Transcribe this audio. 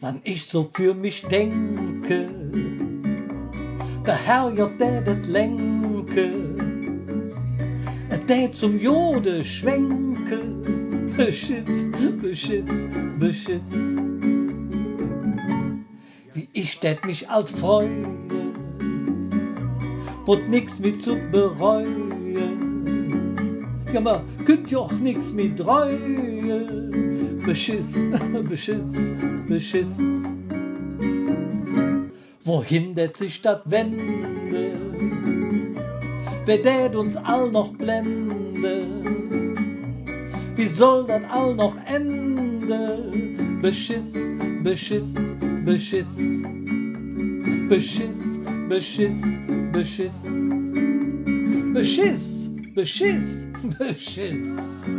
wann ich so für mich denke, der Herr der det lenke, der zum Jode schwenke, Beschiss, Beschiss, Beschiss. Wie ich tät mich alt freue, und nix mit zu bereuen. Ja, man könnt ja auch nix mit reue. Beschiss, Beschiss, Beschiss. Wohin det sich dat wende? Wer tät uns all noch blende? Wie soll dat all noch ende? Beschiss, Beschiss, Beschiss. Beschiss, Beschiss, Beschiss. Beschiss, Beschiss, Beschiss.